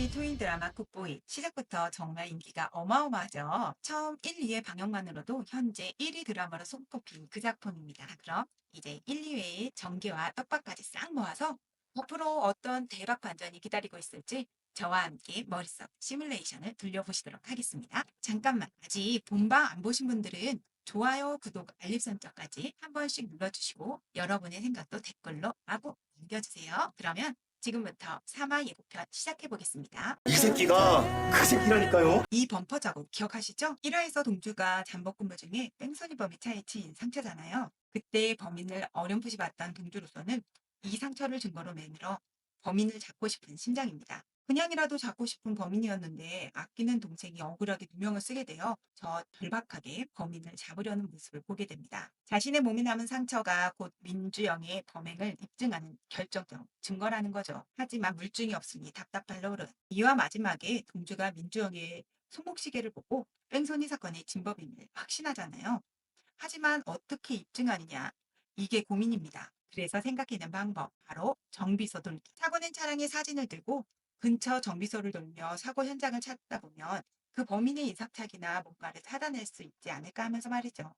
MBC 토요일 드라마 굿보이 시작부터 정말 인기가 어마어마하죠. 처음 1, 2회 방영만으로도 현재 1위 드라마로 손꼽힌 그 작품입니다. 그럼 이제 1, 2회의 전개와 떡밥까지 싹 모아서 앞으로 어떤 대박 반전이 기다리고 있을지 저와 함께 머릿속 시뮬레이션을 돌려보시도록 하겠습니다. 잠깐만, 아직 본방 안 보신 분들은 좋아요, 구독, 알림 설정까지 한 번씩 눌러주시고 여러분의 생각도 댓글로 마구 남겨주세요. 그러면 지금부터 3화 예고편 시작해 보겠습니다. 이 새끼가 그 새끼라니까요. 이 범퍼 자국 기억하시죠? 1화에서 동주가 잠복 근무 중에 뺑소니 범이 차에 치인 상처잖아요. 그때 범인을 어렴풋이 봤던 동주로서는 이 상처를 증거로 내밀어 범인을 잡고 싶은 심장입니다. 그냥이라도 잡고 싶은 범인이었는데 아끼는 동생이 억울하게 누명을 쓰게 되어 저 절박하게 범인을 잡으려는 모습을 보게 됩니다. 자신의 몸에 남은 상처가 곧 민주영의 범행을 입증하는 결정적 증거라는 거죠. 하지만 물증이 없으니 답답할 노릇. 2화 마지막에 동주가 민주영의 손목시계를 보고 뺑소니 사건의 진범임을 확신하잖아요. 하지만 어떻게 입증하느냐? 이게 고민입니다. 그래서 생각해낸 방법, 바로 정비소 돌기. 사고 낸 차량의 사진을 들고 근처 정비소를 돌며 사고 현장을 찾다 보면 그 범인의 인상착이나 뭔가를 찾아낼 수 있지 않을까 하면서 말이죠.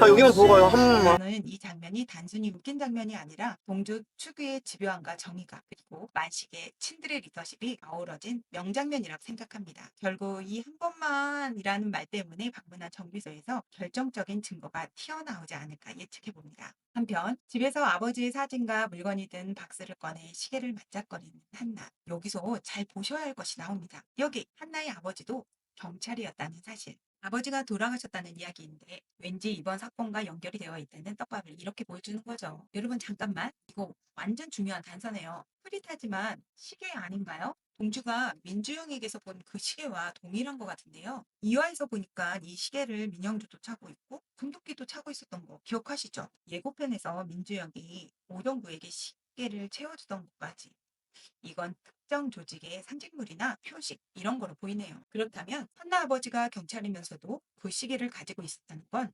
여기만 보고 가요. 한 번만. 저는 이 장면이 단순히 웃긴 장면이 아니라 동주 특유의 집요함과 정의감 그리고 만식의 친들의 리더십이 어우러진 명장면이라고 생각합니다. 결국 이 한 번만이라는 말 때문에 방문한 정비소에서 결정적인 증거가 튀어나오지 않을까 예측해 봅니다. 한편 집에서 아버지의 사진과 물건이 든 박스를 꺼내 시계를 만작거리는 한나. 여기서 잘 보셔야 할 것이 나옵니다. 여기 한나의 아버지도 경찰이었다는 사실. 아버지가 돌아가셨다는 이야기인데 왠지 이번 사건과 연결이 되어 있다는 떡밥을 이렇게 보여주는 거죠. 여러분 잠깐만, 이거 완전 중요한 단서네요. 흐릿하지만 시계 아닌가요? 동주가 민주영에게서 본 그 시계와 동일한 것 같은데요. 이화에서 보니까 이 시계를 민영주도 차고 있고 금도끼도 차고 있었던 거 기억하시죠? 예고편에서 민주영이 오동구에게 시계를 채워주던 것까지, 이건 특정 조직의 상징물이나 표식 이런 거로 보이네요. 그렇다면 한나 아버지가 경찰이면서도 그 시계를 가지고 있었다는 건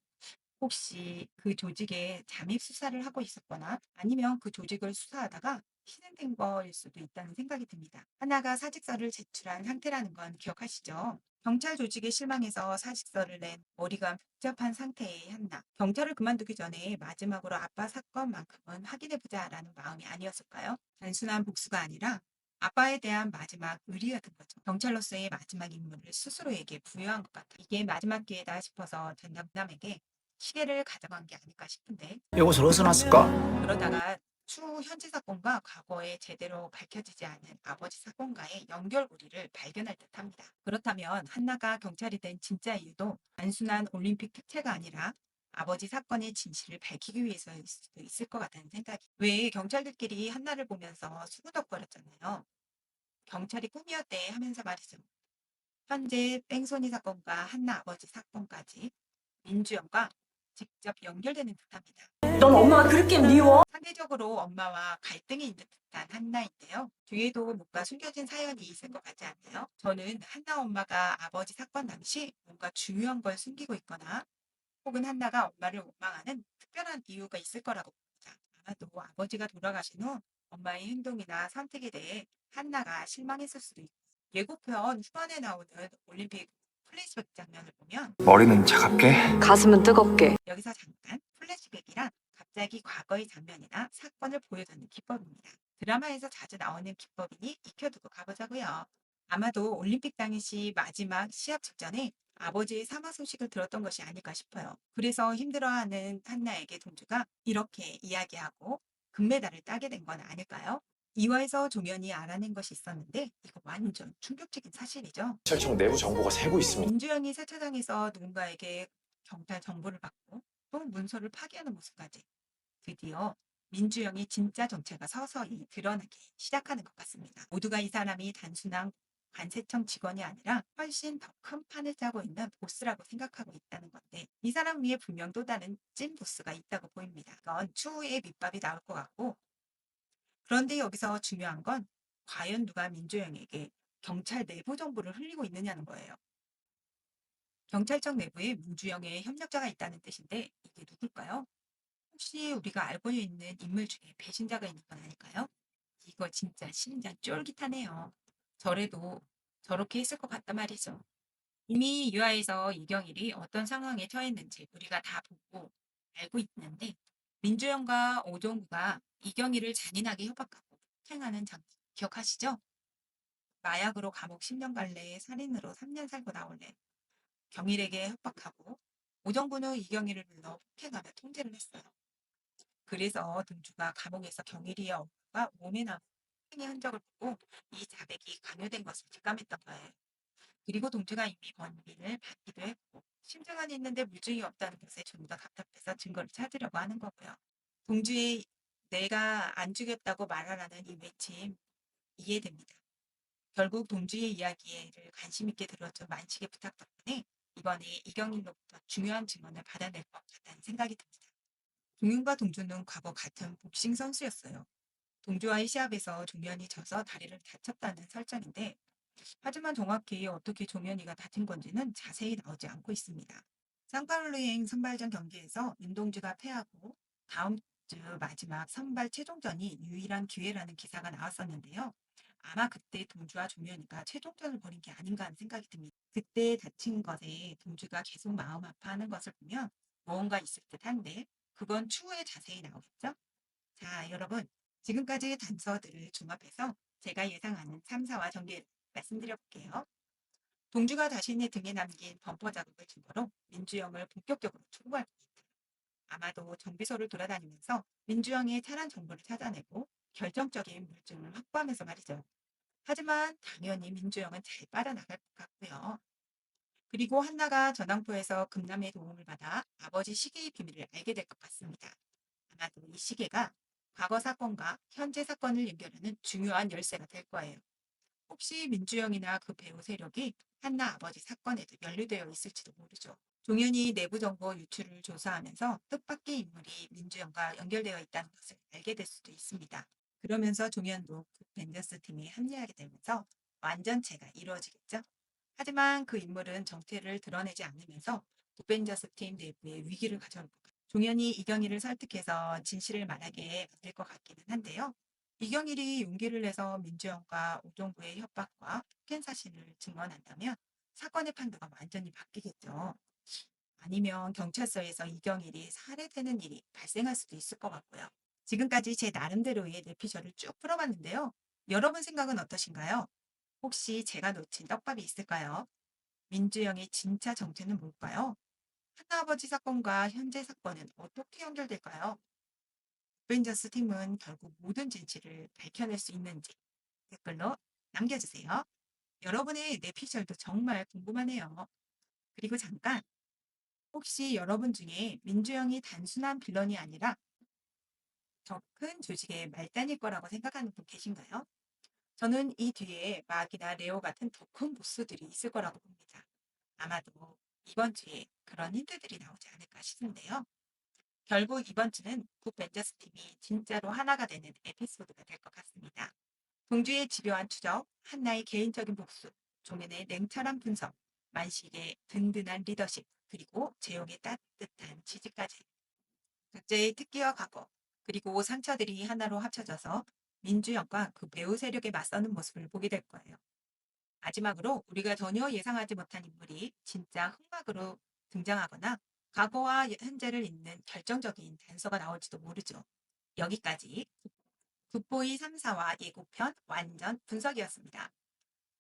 혹시 그 조직에 잠입 수사를 하고 있었거나 아니면 그 조직을 수사하다가 희생된 거일 수도 있다는 생각이 듭니다. 하나가 사직서를 제출한 상태라는 건 기억하시죠? 경찰 조직에 실망해서 사직서를 낸 머리가 복잡한 상태의 한나. 경찰을 그만두기 전에 마지막으로 아빠 사건만큼은 확인해보자라는 마음이 아니었을까요? 단순한 복수가 아니라 아빠에 대한 마지막 의리였던 거죠. 경찰로서의 마지막 임무를 스스로에게 부여한 것 같아요. 이게 마지막 기회다 싶어서 전담남에게 시계를 가져간 게 아닐까 싶은데, 이것을 어디서 났을까? 그러다가 추후 현지 사건과 과거에 제대로 밝혀지지 않은 아버지 사건과의 연결고리를 발견할 듯합니다. 그렇다면 한나가 경찰이 된 진짜 이유도 단순한 올림픽 특채가 아니라 아버지 사건의 진실을 밝히기 위해서일 수도 있을 것 같다는 생각이. 왜 경찰들끼리 한나를 보면서 수구덕거렸잖아요. 경찰이 꿈이었대 하면서 말이죠. 현재 뺑소니 사건과 한나 아버지 사건까지 민주영과 직접 연결되는 듯합니다. 넌 엄마가 그렇게 미워? 상대적으로 엄마와 갈등이 있는 듯한 한나인데요. 뒤에도 뭔가 숨겨진 사연이 있을 것 같지 않나요? 저는 한나 엄마가 아버지 사건 당시 뭔가 중요한 걸 숨기고 있거나 혹은 한나가 엄마를 원망하는 특별한 이유가 있을 거라고 봅니다. 아마도 아버지가 돌아가신 후 엄마의 행동이나 선택에 대해 한나가 실망했을 수도 있고, 예고편 후반에 나오는 올림픽 플래시백 장면을 보면 머리는 차갑게. 가슴은 뜨겁게. 여기서 잠깐 플래시백이란 갑자기 과거의 장면이나 사건을 보여주는 기법입니다. 드라마에서 자주 나오는 기법이니 익혀두고 가보자고요. 아마도 올림픽 당시 마지막 시합 직전에 아버지의 사망 소식을 들었던 것이 아닐까 싶어요. 그래서 힘들어하는 한나에게 동주가 이렇게 이야기하고 금메달을 따게 된 건 아닐까요? 이화에서 종현이 알아낸 것이 있었는데 이거 완전 충격적인 사실이죠. 경찰청 내부 정보가 새고 있습니다. 민주영이 세차장에서 누군가에게 경찰 정보를 받고 또 문서를 파기하는 모습까지, 드디어 민주영의 진짜 정체가 서서히 드러나기 시작하는 것 같습니다. 모두가 이 사람이 단순한 관세청 직원이 아니라 훨씬 더 큰 판을 짜고 있는 보스라고 생각하고 있다는 건데, 이 사람 위에 분명 또 다른 찐 보스가 있다고 보입니다. 이건 추후에 밑밥이 나올 것 같고, 그런데 여기서 중요한 건 과연 누가 민주영에게 경찰 내부 정보를 흘리고 있느냐는 거예요. 경찰청 내부에 민주영의 협력자가 있다는 뜻인데 이게 누굴까요? 혹시 우리가 알고 있는 인물 중에 배신자가 있는 건 아닐까요? 이거 진짜 심장 쫄깃하네요. 저래도 저렇게 했을 것 같단 말이죠. 이미 유아에서 이경일이 어떤 상황에 처했는지 우리가 다 보고 알고 있는데 민주영과 오종구가 이경일을 잔인하게 협박하고 폭행하는 장면 기억하시죠? 마약으로 감옥 10년 갈래 살인으로 3년 살고 나올래 경일에게 협박하고 오정구는 이경일을 불러 폭행하며 통제를 했어요. 그래서 동주가 감옥에서 경일이의 얼굴과 몸에 남은 폭행의 흔적을 보고 이 자백이 강요된 것을 직감했던 거예요. 그리고 동주가 이미 범인을 받기도 했고 심증은 있는데 물증이 없다는 것에 좀 더 답답해서 증거를 찾으려고 하는 거고요. 동주의 내가 안 죽였다고 말하라는 이 외침 이해됩니다. 결국 동주의 이야기를 관심 있게 들어준 만식의 부탁 덕분에 이번에 이경일로부터 중요한 증언을 받아낼 것 같다는 생각이 듭니다. 종윤과 동주는 과거 같은 복싱 선수였어요. 동주와의 시합에서 종현이 져서 다리를 다쳤다는 설정인데 하지만 정확히 어떻게 종현이가 다친 건지는 자세히 나오지 않고 있습니다. 상파울루행 선발전 경기에서 윤동주가 패하고 다음 주 마지막 선발 최종전이 유일한 기회라는 기사가 나왔었는데요. 아마 그때 동주와 종현이가 최종전을 벌인 게 아닌가 하는 생각이 듭니다. 그때 다친 것에 동주가 계속 마음 아파하는 것을 보면 무언가 있을 듯한데 그건 추후에 자세히 나오겠죠? 자, 여러분 지금까지의 단서들을 종합해서 제가 예상하는 참사와 전개를 말씀드려 볼게요. 동주가 자신의 등에 남긴 범퍼 자국을 증거로 민주영을 본격적으로 추구할 것 같아요. 아마도 정비소를 돌아다니면서 민주영의 차량 정보를 찾아내고 결정적인 물증을 확보하면서 말이죠. 하지만 당연히 민주영은 잘 빠져나갈 것 같고요. 그리고 한나가 전당포에서 금남의 도움을 받아 아버지 시계의 비밀을 알게 될 것 같습니다. 아마도 이 시계가 과거 사건과 현재 사건을 연결하는 중요한 열쇠가 될 거예요. 혹시 민주영이나 그 배우 세력이 한나 아버지 사건에도 연루되어 있을지도 모르죠. 종현이 내부 정보 유출을 조사하면서 뜻밖의 인물이 민주영과 연결되어 있다는 것을 알게 될 수도 있습니다. 그러면서 종현도 그 벤져스 팀에 합류하게 되면서 완전체가 이루어지겠죠. 하지만 그 인물은 정체를 드러내지 않으면서 북벤져스 팀 내부에 위기를 가져올 것 같아요. 종현이 이경일을 설득해서 진실을 말하게 만들 것 같기는 한데요. 이경일이 용기를 내서 민주영과 오종구의 협박과 폭행 사실을 증언한다면 사건의 판도가 완전히 바뀌겠죠. 아니면 경찰서에서 이경일이 살해되는 일이 발생할 수도 있을 것 같고요. 지금까지 제 나름대로의 뇌피셜을 쭉 풀어봤는데요. 여러분 생각은 어떠신가요? 혹시 제가 놓친 떡밥이 있을까요? 민주영의 진짜 정체는 뭘까요? 하나아버지 사건과 현재 사건은 어떻게 연결될까요? 어벤져스 팀은 결국 모든 진실을 밝혀낼 수 있는지 댓글로 남겨주세요. 여러분의 뇌피셜도 정말 궁금하네요. 그리고 잠깐, 혹시 여러분 중에 민주영이 단순한 빌런이 아니라 더 큰 조직의 말단일 거라고 생각하는 분 계신가요? 저는 이 뒤에 마기나 레오 같은 더 큰 보스들이 있을 거라고 봅니다. 아마도 이번 주에 그런 힌트들이 나오지 않을까 싶은데요. 결국 이번 주는 북벤져스 팀이 진짜로 하나가 되는 에피소드가 될 것 같습니다. 동주의 집요한 추적, 한나의 개인적인 복수, 종현의 냉철한 분석, 만식의 든든한 리더십, 그리고 재용의 따뜻한 지지까지 각자의 특기와 과거, 그리고 상처들이 하나로 합쳐져서 민주영과 그 배우 세력에 맞서는 모습을 보게 될 거예요. 마지막으로 우리가 전혀 예상하지 못한 인물이 진짜 흑막으로 등장하거나 과거와 현재를 잇는 결정적인 단서가 나올지도 모르죠. 여기까지 국보이 3사와 예고편 완전 분석이었습니다.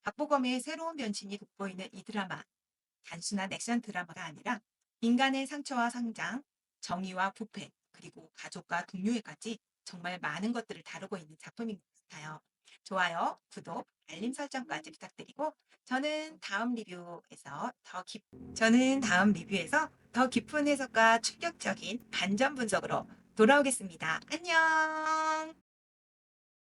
박보검의 새로운 변신이 돋보이는 이 드라마. 단순한 액션 드라마가 아니라 인간의 상처와 성장, 정의와 부패, 그리고 가족과 동료애까지 정말 많은 것들을 다루고 있는 작품인 것 같아요. 좋아요, 구독, 알림 설정까지 부탁드리고 저는 다음 리뷰에서 더 깊은 해석과 충격적인 반전 분석으로 돌아오겠습니다. 안녕!